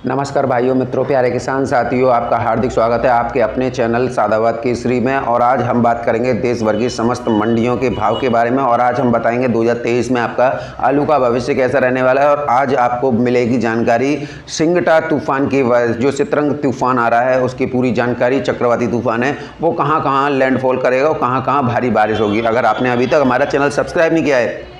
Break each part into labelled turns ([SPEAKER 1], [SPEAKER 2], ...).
[SPEAKER 1] नमस्कार भाइयों, मित्रों, प्यारे किसान साथियों, आपका हार्दिक स्वागत है आपके अपने चैनल सादाबाद केसरी में। और आज हम बात करेंगे देश भर की समस्त मंडियों के भाव के बारे में। और आज हम बताएंगे 2023 में आपका आलू का भविष्य कैसा रहने वाला है। और आज आपको मिलेगी जानकारी सिंगटा तूफान की, जो सितरंग तूफान आ रहा है उसकी पूरी जानकारी। चक्रवाती तूफान है, वो कहाँ कहाँ लैंडफॉल करेगा और कहाँ कहाँ भारी बारिश होगी। अगर आपने अभी तक हमारा चैनल सब्सक्राइब नहीं किया है,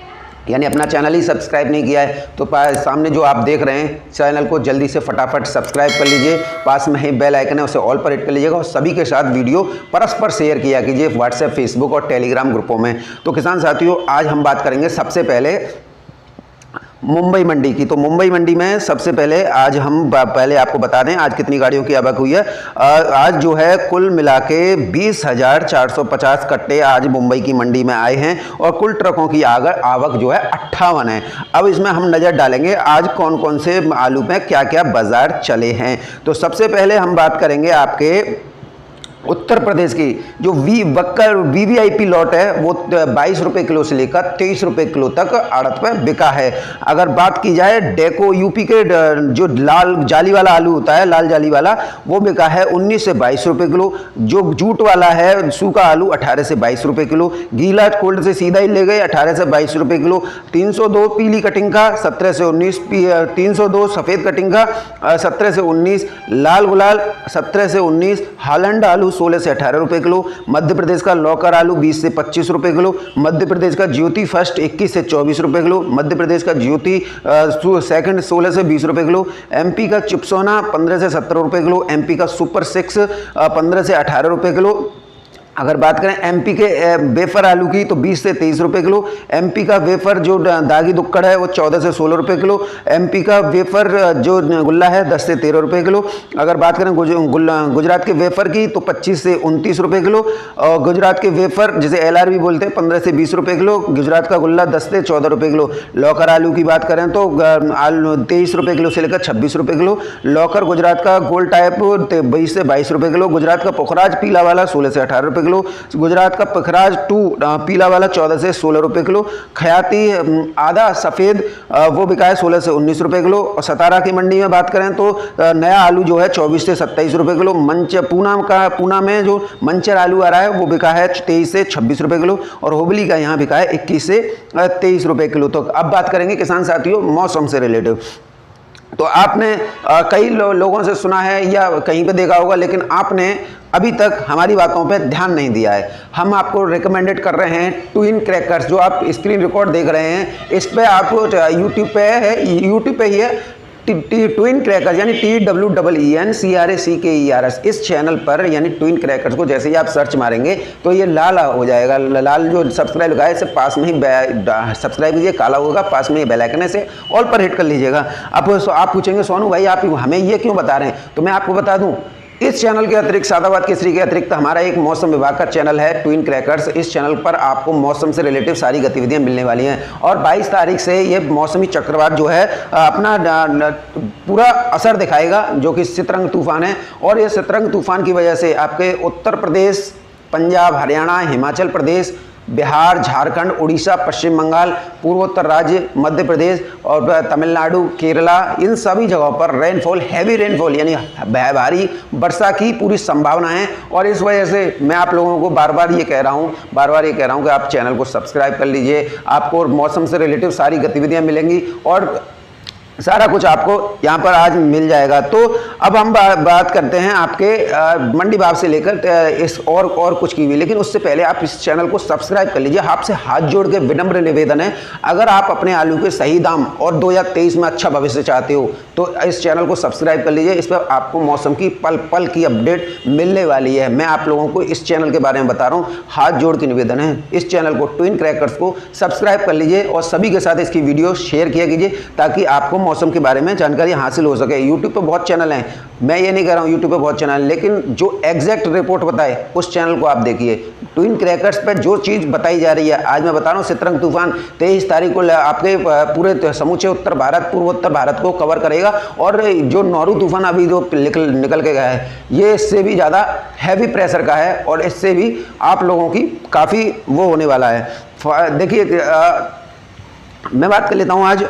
[SPEAKER 1] यानी अपना चैनल ही सब्सक्राइब नहीं किया है, तो सामने जो आप देख रहे हैं चैनल को जल्दी से फटाफट सब्सक्राइब कर लीजिए। पास में ही बेल आइकन है, उसे ऑल पर हिट कर लीजिएगा और सभी के साथ वीडियो परस्पर शेयर किया कीजिए व्हाट्सएप, फेसबुक और टेलीग्राम ग्रुपों में। तो किसान साथियों, आज हम बात करेंगे सबसे पहले मुंबई मंडी की। तो मुंबई मंडी में सबसे पहले आज हम पहले आपको बता दें आज कितनी गाड़ियों की आवक हुई है। आज जो है कुल मिला के 20,450 कट्टे आज मुंबई की मंडी में आए हैं और कुल ट्रकों की आवक जो है 58 है। अब इसमें हम नज़र डालेंगे आज कौन कौन से आलू में क्या क्या बाजार चले हैं। तो सबसे पहले हम बात करेंगे आपके उत्तर प्रदेश की जो वीवीआईपी लॉट है, वो 22 रुपये किलो से लेकर 23 रुपये किलो तक आड़त पे बिका है। अगर बात की जाए डेको यूपी के जो लाल जाली वाला आलू होता है, लाल जाली वाला, वो बिका है 19 से 22 रुपये किलो। जो जूट वाला है सूखा आलू 18 से 22 रुपये किलो। गीला कोल्ड से सीधा ही ले गए 18 से 22 रुपये किलो। 302 पीली कटिंग का 17 से 19, 302 सफ़ेद कटिंग का 17 से 19, लाल गुलाल 17 से 19, हालैंड आलू 16 से 18 रुपए किलो। मध्य प्रदेश का लौकर आलू 20 से 25 रुपए किलो। मध्य प्रदेश का ज्योति फर्स्ट 21 से 24 रुपए किलो। मध्य प्रदेश का ज्योति सेकंड 16 से 20 रुपए किलो। एमपी का चिपसोना 15 से 17 रुपए किलो। एमपी का सुपर 6 15 से 18 रुपए किलो। अगर बात करें एमपी के वेफर आलू की, तो 20 से 23 रुपये किलो। एमपी का वेफर जो दागी दुक्कड़ है वो 14 से 16 रुपये किलो। एमपी का वेफर जो गुल्ला है 10 से 13 रुपये किलो। अगर बात करें गुजरात के वेफर की, तो 25 से 29 रुपये किलो। और गुजरात के वेफर जिसे एलआर भी बोलते हैं 15 से 20 रुपये किलो। गुजरात का गुल्ला 10 से 14 रुपये किलो। लौकर आलू की बात करें तो 23 रुपये किलो से लेकर 26 रुपये किलो। लौकर गुजरात का गोल्ड टाइप 20 से 22 रुपये किलो। गुजरात का पुखराज पीला वाला 16 से 18 रुपये किलो। गुजरात का पखराज 2 पीला वाला 14 से 16 रुपए किलो। खयाती आधा सफेद वो बिका है 16 से 19 रुपए किलो। और सतारा की मंडी में बात करें तो नया आलू जो है 24 से 27 रुपए किलो। पूना में जो मंचर आलू आ रहा है वो बिका है 23 से 26 रुपए किलो। और हुबली का यहाँ बिका है 21 से 23 रुपए किलो। तो अब बात करेंगे किसान साथियों मौसम से रिलेटिव। तो आपने कई लोगों से सुना है या कहीं पे देखा होगा, लेकिन आपने अभी तक हमारी बातों पे ध्यान नहीं दिया है। हम आपको रिकमेंडेड कर रहे हैं ट्विन क्रैकर्स, जो आप स्क्रीन रिकॉर्ड देख रहे हैं इस पे आपको यूट्यूब पे ही है ट्विन क्रैकर्स, यानी TWENCRACKERS। इस चैनल पर यानी ट्विन क्रैकर्स को जैसे ही आप सर्च मारेंगे तो ये लाल हो जाएगा। लाल जो सब्सक्राइब लगा है इसे पास में ही सब्सक्राइब कीजिए, काला होगा, पास में ही बेल आइकन है, इसे ऑल पर हिट कर लीजिएगा। आप पूछेंगे सोनू भाई आप हमें ये क्यों बता रहे हैं, तो मैं आपको बता दूं इस चैनल के अतिरिक्त, सादाबाद केसरी के अतिरिक्त हमारा एक मौसम विभाग का चैनल है ट्विन क्रैकर्स। इस चैनल पर आपको मौसम से रिलेटिव सारी गतिविधियां मिलने वाली हैं। और 22 तारीख से ये मौसमी चक्रवात जो है अपना पूरा असर दिखाएगा, जो कि सितरंग तूफान है। और ये सितरंग तूफान की वजह से आपके उत्तर प्रदेश, पंजाब, हरियाणा, हिमाचल प्रदेश, बिहार, झारखंड, उड़ीसा, पश्चिम बंगाल, पूर्वोत्तर राज्य, मध्य प्रदेश और तमिलनाडु, केरला, इन सभी जगहों पर रेनफॉल, हैवी रेनफॉल यानी भारी वर्षा की पूरी संभावना है। और इस वजह से मैं आप लोगों को बार बार ये कह रहा हूँ कि आप चैनल को सब्सक्राइब कर लीजिए। आपको मौसम से रिलेटिव सारी गतिविधियाँ मिलेंगी और सारा कुछ आपको यहाँ पर आज मिल जाएगा। तो अब हम बात करते हैं आपके मंडी भाव से लेकर इस और कुछ की भी, लेकिन उससे पहले आप इस चैनल को सब्सक्राइब कर लीजिए। आपसे हाथ जोड़ के विनम्र निवेदन है, अगर आप अपने आलू के सही दाम और 2023 में अच्छा भविष्य चाहते हो तो इस चैनल को सब्सक्राइब कर लीजिए। इस पर आपको मौसम की पल पल की अपडेट मिलने वाली है। मैं आप लोगों को इस चैनल के बारे में बता रहा हूँ, हाथ जोड़ के निवेदन है, इस चैनल को ट्विन क्रैकर्स को सब्सक्राइब कर लीजिए और सभी के साथ इसकी वीडियो शेयर किया कीजिए ताकि आपको मौसम के बारे में जानकारी हासिल हो सके। यूट्यूब पे बहुत चैनल हैं, मैं ये नहीं कह रहा हूँ यूट्यूब पे बहुत चैनल है, लेकिन जो एग्जैक्ट रिपोर्ट बताए उस चैनल को आप देखिए। ट्विन क्रैकर्स पे जो चीज़ बताई जा रही है, आज मैं बता रहा हूँ सितरंग तूफान 23 तारीख को आपके पूरे समूचे उत्तर भारत, पूर्वोत्तर भारत को कवर करेगा। और जो नौरू तूफान अभी जो निकल के गया है, ये इससे भी ज़्यादा हैवी प्रेशर का है और इससे भी आप लोगों की काफ़ी वो होने वाला है। देखिए मैं बात कर लेता हूँ आज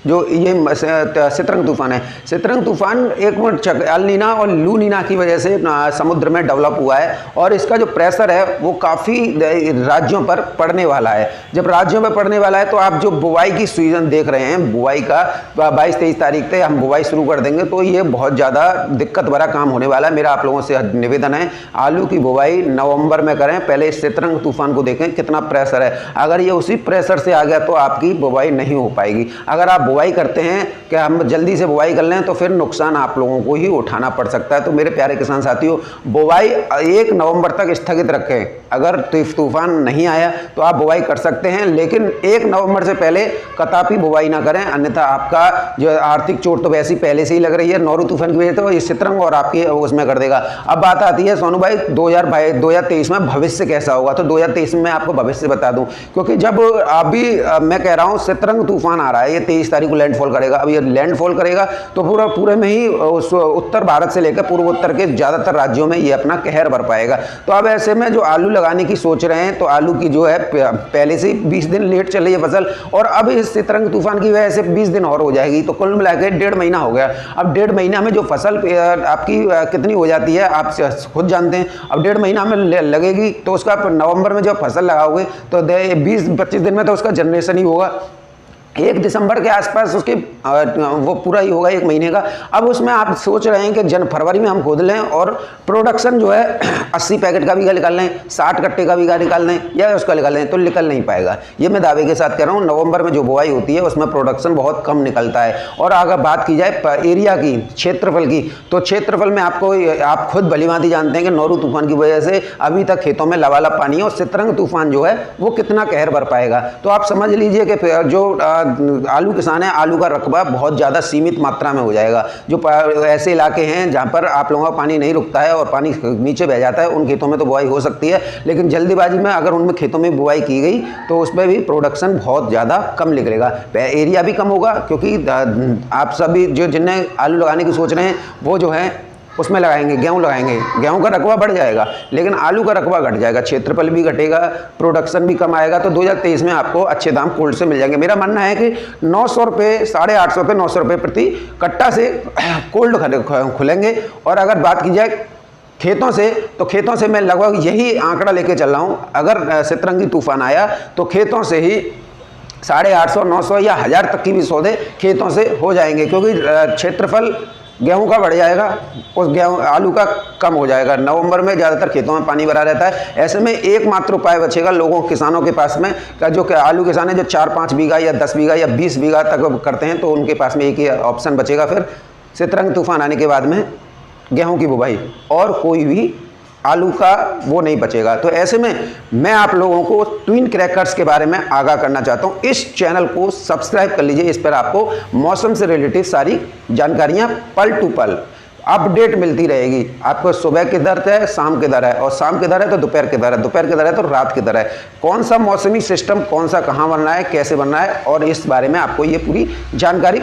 [SPEAKER 1] जो ये सितरंग तूफान है, सितरंग तूफान एक अल नीना और लू नीना की वजह से समुद्र में डेवलप हुआ है और इसका जो प्रेशर है वो काफ़ी राज्यों पर पड़ने वाला है। जब राज्यों पर पड़ने वाला है तो आप जो बुआई की सीजन देख रहे हैं, बुआई का 22-23 तारीख से हम बुआई शुरू कर देंगे, तो ये बहुत ज़्यादा दिक्कत भरा काम होने वाला है। मेरा आप लोगों से निवेदन है, आलू की बुआई नवंबर में करें। पहले इस सितरंग तूफान को देखें कितना प्रेशर है, अगर ये उसी प्रेशर से आ गया तो आपकी बुआई नहीं हो पाएगी। अगर आप बुआई करते हैं कि हम जल्दी से बुआई कर लें तो फिर नुकसान आप लोगों को ही उठाना पड़ सकता है। तो मेरे प्यारे किसान साथियों, बुआई 1 नवंबर तक स्थगित रखें। अगर तूफान नहीं आया तो आप बुआई कर सकते हैं, लेकिन 1 नवंबर से पहले कदापि बुआई ना करें, अन्यथा आपका जो आर्थिक चोट तो वैसी पहले से ही लग रही है नौरू तूफान की वजह से, तो ये सितरंग और आपके उसमें कर देगा। अब बात आती है सोनू भाई 2023 में भविष्य कैसा होगा। तो 2023 में आपको भविष्य बता दूं, क्योंकि जब अभी मैं कह रहा हूं सितरंग तूफान आ रहा है, ये 23 तारीख को लैंडफॉल करेगा। अब ये लैंडफॉल करेगा तो पूरे में ही उस उत्तर भारत से लेकर पूर्वोत्तर के ज़्यादातर राज्यों में ये अपना कहर भर पाएगा। तो अब ऐसे में जो आलू लगाने की सोच रहे हैं, तो आलू की जो है पहले से 20 दिन लेट चल रही है फसल, और अब इस सितरंग तूफान की वजह से 20 दिन और हो जाएगी, तो कुल मिला के 1.5 महीना हो गया। अब 1.5 महीना में जो फसल आपकी कितनी हो जाती है आप खुद जानते हैं। अब 1.5 महीना में लगेगी तो उसका नवंबर में जब फसल लगाओगे तो 20-25 दिन में तो उसका जनरेशन ही होगा। 1 दिसंबर के आसपास उसके वो पूरा ही होगा 1 महीने का। अब उसमें आप सोच रहे हैं कि फरवरी में हम खोद लें और प्रोडक्शन जो है 80 पैकेट का भी निकाल लें, 60 कट्टे का भी निकाल लें या उसका निकाल लें, तो निकल नहीं पाएगा। ये मैं दावे के साथ कह रहा हूँ। नवंबर में जो बुआई होती है उसमें प्रोडक्शन बहुत कम निकलता है। और अगर बात की जाए एरिया की, क्षेत्रफल की, तो क्षेत्रफल में आप खुद भलीभांति जानते हैं कि नौरू तूफान की वजह से अभी तक खेतों में लबालब पानी है, और सितरंग तूफान जो है वो कितना कहर भर पाएगा। तो आप समझ लीजिए कि जो आलू किसान है, आलू का रकबा बहुत ज़्यादा सीमित मात्रा में हो जाएगा। जो ऐसे इलाके हैं जहाँ पर आप लोगों का पानी नहीं रुकता है और पानी नीचे बह जाता है, उन खेतों में तो बुआई हो सकती है, लेकिन जल्दीबाजी में अगर उनमें खेतों में बुआई की गई तो उसमें भी प्रोडक्शन बहुत ज़्यादा कम निकलेगा, एरिया भी कम होगा। क्योंकि आप सभी जो जिन्हें आलू लगाने की सोच रहे हैं वो जो है उसमें लगाएंगे, गेहूं लगाएंगे, गेहूं का रकबा बढ़ जाएगा, लेकिन आलू का रकबा घट जाएगा, क्षेत्रफल भी घटेगा, प्रोडक्शन भी कम आएगा। तो 2023 में आपको अच्छे दाम कोल्ड से मिल जाएंगे। मेरा मानना है कि 900 रुपये, 850 रुपये, 900 रुपये प्रति कट्टा से कोल्ड खुलेंगे। और अगर बात की जाए खेतों से, तो खेतों से मैं लगभग यही आंकड़ा लेके चल रहा हूँ। अगर सितरंगी तूफान आया तो खेतों से ही 850, 900 या 1000 तक की भी सौदे खेतों से हो जाएंगे, क्योंकि क्षेत्रफल गेहूं का बढ़ जाएगा, उस आलू का कम हो जाएगा। नवंबर में ज़्यादातर खेतों में पानी भरा रहता है। ऐसे में एकमात्र उपाय बचेगा लोगों किसानों के पास में, जो आलू किसान है जो 4-5 बीघा या 10 बीघा या 20 बीघा तक करते हैं, तो उनके पास में एक ही ऑप्शन बचेगा फिर सितरंग तूफान आने के बाद में गेहूँ की बुवाई, और कोई भी आलू का वो नहीं बचेगा। तो ऐसे में मैं आप लोगों को ट्विन क्रैकर्स के बारे में आगाह करना चाहता हूँ। इस चैनल को सब्सक्राइब कर लीजिए, इस पर आपको मौसम से रिलेटेड सारी जानकारियाँ पल टू पल अपडेट मिलती रहेगी। आपको सुबह की दर है, शाम की दर है, और शाम की दर है तो दोपहर की दर है, दोपहर की दर है तो रात की दर है। कौन सा मौसमी सिस्टम कौन सा कहाँ बनना है, कैसे बनना है, और इस बारे में आपको ये पूरी जानकारी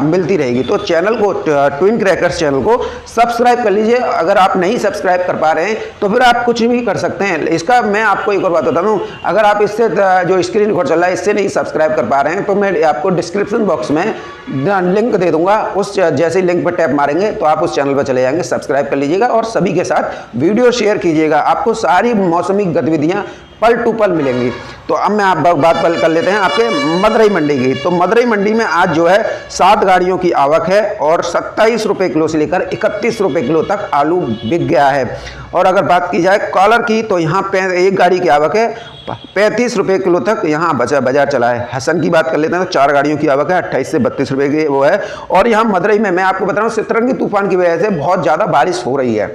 [SPEAKER 1] मिलती रहेगी। तो चैनल को, ट्विन क्रैकर्स चैनल को सब्सक्राइब कर लीजिए। अगर आप नहीं सब्सक्राइब कर पा रहे हैं तो फिर आप कुछ भी कर सकते हैं। इसका मैं आपको एक और बात बता दूँ, अगर आप इससे जो स्क्रीन रिकॉर्ड चल रहा है इससे नहीं सब्सक्राइब कर पा रहे हैं तो मैं आपको डिस्क्रिप्शन बॉक्स में लिंक दे दूंगा। उस जैसे लिंक पर टैप मारेंगे तो आप उस चैनल पर चले जाएंगे, सब्सक्राइब कर लीजिएगा और सभी के साथ वीडियो शेयर कीजिएगा। आपको सारी मौसमी गतिविधियां पल टू पल मिलेंगी। तो अब मैं आप बात पल कर लेते हैं आपके मदुरई मंडी की। तो मदुरई मंडी में आज जो है 7 गाड़ियों की आवक है और 27 रुपये किलो से लेकर 31 रुपये किलो तक आलू बिक गया है। और अगर बात की जाए कॉलर की तो यहाँ पे 1 गाड़ी की आवक है 35 रुपये किलो तक यहाँ बाजार चला है। हसन की बात कर लेते हैं तो 4 गाड़ियों की आवक है 28 से 32 रुपये की वो है। और यहाँ मदुरई में मैं आपको बता रहा हूँ सितरंगी तूफान की वजह से बहुत ज़्यादा बारिश हो रही है।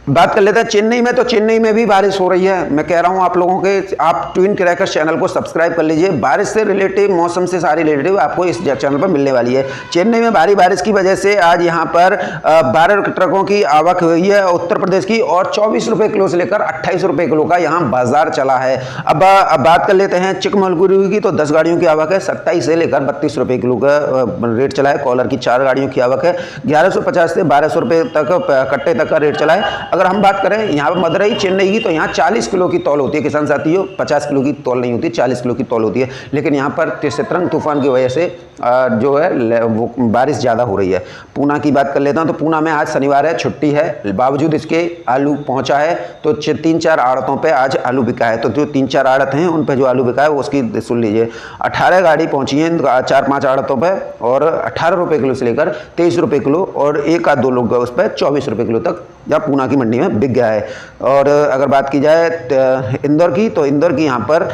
[SPEAKER 1] बात कर लेते हैं चेन्नई में, तो चेन्नई में भी बारिश हो रही है। मैं कह रहा हूं आप लोगों के, आप ट्विन क्रैकर्स चैनल को सब्सक्राइब कर लीजिए। बारिश से रिलेटिव, मौसम से सारी रिलेटिव आपको इस चैनल पर मिलने वाली है। चेन्नई में भारी बारिश की वजह से आज यहां पर 12 ट्रकों की आवक हुई है उत्तर प्रदेश की, और 24 रुपये किलो से लेकर 28 रुपये किलो का यहाँ बाजार चला है। अब बात कर लेते हैं चिकमगलुरु की, तो 10 गाड़ियों की आवक है 27 से लेकर 32 रुपये किलो का रेट चला है। कॉलर की 4 गाड़ियों की आवक है 1150 से 1200 रुपये तक कट्टे तक का रेट चला है। अगर अगर हम बात करें यहाँ पर मदुरई चेन्नई की, तो यहाँ 40 किलो की तौल होती है किसान साथियों, 50 किलो की तौल नहीं होती, 40 किलो की तौल होती है। लेकिन यहाँ पर चित्रंग तूफान की वजह से जो है वो बारिश ज़्यादा हो रही है। पूना की बात कर लेता हूँ, तो पूना में आज शनिवार है, छुट्टी है, बावजूद इसके आलू पहुँचा है। तो 3-4 आड़तों पे आज आलू बिका है। तो जो 3-4 आड़त हैं उन पे जो आलू बिका है वो उसकी सुन लीजिए। 18 गाड़ी पहुँची हैं 4-5 आड़तों पर, और 18 रुपये किलो से लेकर 23 रुपये किलो, और 1-2 लोग उस पर 24 रुपये किलो तक या पूना की मंडी में बिक गया है। और अगर बात की जाए इंदौर की, तो इंदौर की यहाँ पर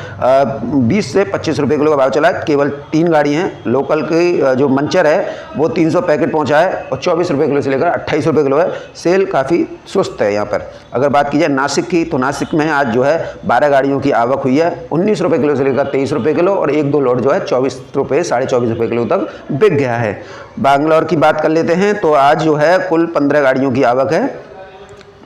[SPEAKER 1] 20 से 25 रुपये किलो का भाव चला है। केवल 3 गाड़ी हैं। लोकल की जो मंचर है वो 300 पैकेट पहुँचा है, और 24 रुपये किलो से लेकर 28 रुपये किलो है। सेल काफ़ी सुस्त है यहाँ पर। अगर बात की जाए नासिक की, तो नासिक में आज जो है 12 गाड़ियों की आवक हुई है, 19 रुपये किलो से लेकर 23 रुपये किलो, और 1-2 लोड जो है 24 रुपये 24.5 रुपये किलो तक बिक गया है। बैंगलोर की बात कर लेते हैं, तो आज जो है कुल 15 गाड़ियों की आवक है।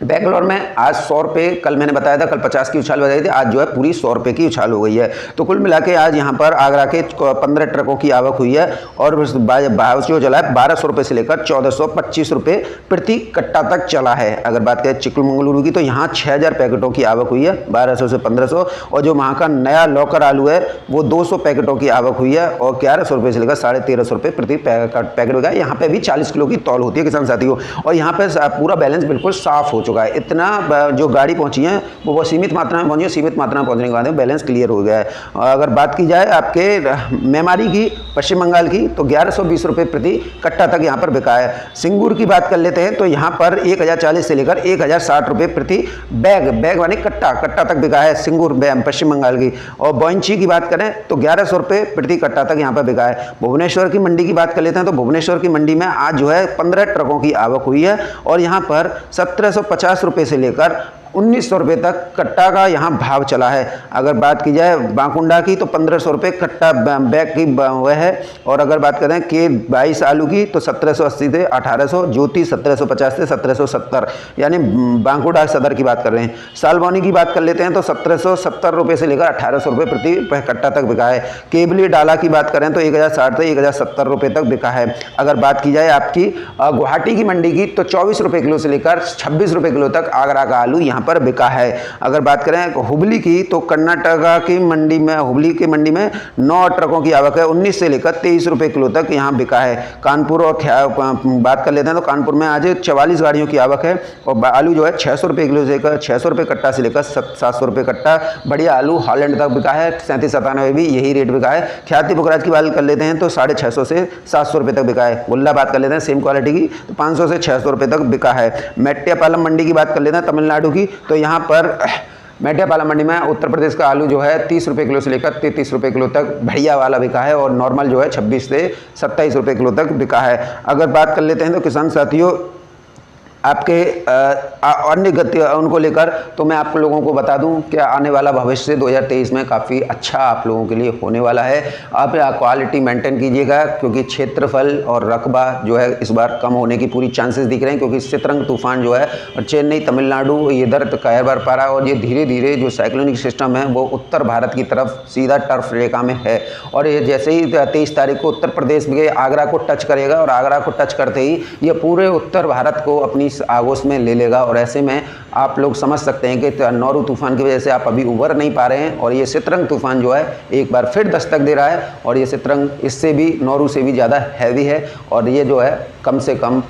[SPEAKER 1] बेंगलोर में आज 100 रुपये, कल मैंने बताया था, कल 50 की उछाल बताई थी, आज जो है पूरी 100 रुपये की उछाल हो गई है। तो कुल मिला के आज यहाँ पर आगरा के 15 ट्रकों की आवक हुई है, और भाव जो चला है 1200 रुपये से लेकर 1425 रुपये प्रति कट्टा तक चला है। अगर बात करें चिकमंगलुरु की, तो यहाँ 6000 पैकेटों की आवक हुई है, 1200 से 1500, और जो वहाँ का नया लॉकर आलू है वो 200 पैकेटों की आवक हुई है, और 1100 रुपये से लेकर 1350 रुपये प्रति पैकेट बिका है। यहाँ पर भी 40 किलो की तौल होती है किसान साथियों, और यहाँ पर पूरा बैलेंस बिल्कुल साफ हो चुका है। इतना जो गाड़ी पहुंची है वो सीमित मात्रा में पहुंची है, सीमित मात्रा में पहुंचने के बाद बैलेंस क्लियर हो गया है। अगर बात की जाए आपके मेमारी की, पश्चिम बंगाल की, तो 1120 रुपये प्रति कट्टा तक यहाँ पर बिका है। सिंगूर की बात कर लेते हैं, तो यहाँ पर 1040 से लेकर 1060 रुपये प्रति बैग माने कट्टा तक बिका है सिंगूर पश्चिम बंगाल की। और बोइंची की बात करें तो 1100 रुपये प्रति कट्टा तक यहाँ पर बिका है। भुवनेश्वर की मंडी की बात कर लेते हैं, तो भुवनेश्वर की मंडी में आज जो है 15 ट्रकों की आवक हुई है, और यहाँ पर 1750 रुपये से लेकर 1900 रुपये तक कट्टा का यहाँ भाव चला है। अगर बात की जाए बांकुंडा की, तो 1500 रुपये कट्टा बैग की वह है। और अगर बात करें के 22 आलू की, तो 1780 से 1800, ज्योति 1750 से 1770, यानी बांकुंडा सदर की बात कर रहे हैं। सालबौनी की बात कर लेते हैं, तो 1770 रुपये से लेकर 1800 रुपये प्रति कट्टा तक बिका है। केबली डाला की बात करें तो 1060 से 1070 रुपये तक बिका है। अगर बात की जाए आपकी गुवाहाटी की मंडी की, तो 24 रुपये किलो से लेकर 26 रुपये किलो तक आगरा का आलू यहाँ पर बिका है। अगर बात करें हुबली की, तो कर्नाटका की मंडी में, हुबली की मंडी में 9 ट्रकों की आवक है, 19 से लेकर 23 रुपये किलो तक यहाँ बिका है। कानपुर और बात कर लेते हैं, तो कानपुर में आज 44 गाड़ियों की आवक है, और आलू जो है 600 रुपये किलो से लेकर 600 रुपये कट्टा से लेकर 700 रुपये कट्टा बढ़िया आलू हॉलैंड तक बिका है। 37-97 भी यही रेट बिका है। ख्याति पुखराज की बात कर लेते हैं, तो 650 से 700 रुपये तक बिका है। गुल्ला बात कर लेते हैं सेम क्वालिटी की, तो 500 से 600 रुपये तक बिका है। मेट्टियापालम मंडी की बात कर लेते हैं तमिलनाडु की, तो यहाँ पर मेट्टियापालम मंडी में उत्तर प्रदेश का आलू जो है 30 रुपये किलो से लेकर 33 रुपये किलो तक बढ़िया वाला बिका है, और नॉर्मल जो है 26 से 27 रुपये किलो तक बिका है। अगर बात कर लेते हैं तो किसान साथियों आपके अन्य गति उनको लेकर, तो मैं आप लोगों को बता दूं कि आने वाला भविष्य 2023 में काफ़ी अच्छा आप लोगों के लिए होने वाला है। आप क्वालिटी मेंटेन कीजिएगा, क्योंकि क्षेत्रफल और रकबा जो है इस बार कम होने की पूरी चांसेस दिख रहे हैं, क्योंकि चित्रंग तूफान जो है और चेन्नई तमिलनाडु इधर कहर बार पा रहा है, और ये धीरे धीरे जो साइक्लोनिक सिस्टम है वो उत्तर भारत की तरफ सीधा टर्फ रेखा में है, और ये जैसे ही 23 तारीख को उत्तर प्रदेश के आगरा को टच करेगा, और आगरा को टच करते ही ये पूरे उत्तर भारत को अपनी आगोश में ले लेगा। और ऐसे में आप लोग समझ सकते हैं कि नौरू तूफान की वजह से आप अभी उबर नहीं पा रहे हैं, और ये चित्रंग तूफान जो है एक बार फिर दस्तक दे रहा है, और ये चित्रंग इससे भी नौरू से भी ज़्यादा हैवी है, और ये जो है कम से कम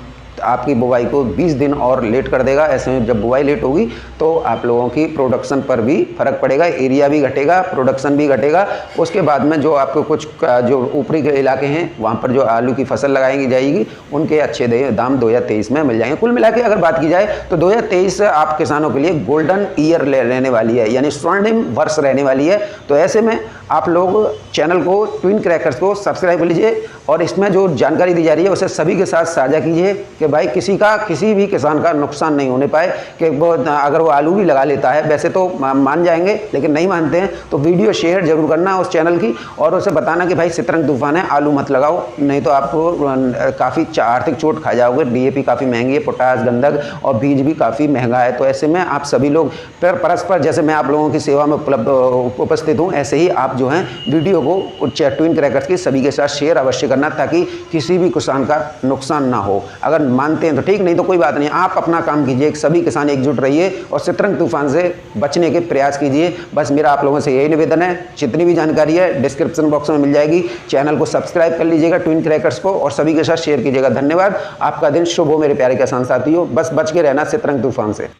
[SPEAKER 1] आपकी बुवाई को 20 दिन और लेट कर देगा। ऐसे में जब बुवाई लेट होगी तो आप लोगों की प्रोडक्शन पर भी फर्क पड़ेगा, एरिया भी घटेगा, प्रोडक्शन भी घटेगा। उसके बाद में जो आपको कुछ जो ऊपरी के इलाके हैं वहाँ पर जो आलू की फसल लगाई जाएगी उनके अच्छे दाम 2023 में मिल जाएंगे। कुल मिला के अगर बात की जाए तो 2023 आप किसानों के लिए गोल्डन ईयर रहने वाली है, यानी स्वर्णिम वर्ष रहने वाली है। तो ऐसे में आप लोग चैनल को ट्विन क्रैकर्स को सब्सक्राइब कर लीजिए, और इसमें जो जानकारी दी जा रही है उसे सभी के साथ साझा कीजिए, कि भाई किसी भी किसान का नुकसान नहीं होने पाए, कि वो अगर वो आलू भी लगा लेता है, वैसे तो मान जाएंगे लेकिन नहीं मानते हैं, तो वीडियो शेयर जरूर करना उस चैनल की, और उसे बताना कि भाई चित्रंग तूफान है, आलू मत लगाओ, नहीं तो आपको काफ़ी आर्थिक चोट खा जाओगे। डीएपी काफ़ी महंगी है, पोटास, गंधक और बीज भी काफ़ी महंगा है। तो ऐसे में आप सभी लोग परस्पर, जैसे मैं आप लोगों की सेवा में उपस्थित हूँ, ऐसे ही आप जो हैं वीडियो को ट्विन क्रैकर्स की सभी के साथ शेयर अवश्य करना, ताकि किसी भी किसान का नुकसान ना हो। अगर मानते हैं तो ठीक, नहीं तो कोई बात नहीं, आप अपना काम कीजिए, सभी किसान एकजुट रहिए और शतरंग तूफान से बचने के प्रयास कीजिए। बस मेरा आप लोगों से यही निवेदन है। जितनी भी जानकारी है डिस्क्रिप्शन बॉक्स में मिल जाएगी। चैनल को सब्सक्राइब कर लीजिएगा ट्विन क्रैकर्स को, और सभी के साथ शेयर कीजिएगा। धन्यवाद। आपका दिन शुभ हो मेरे प्यारे किसान साथियों। बस बच के रहना शतरंग तूफान से।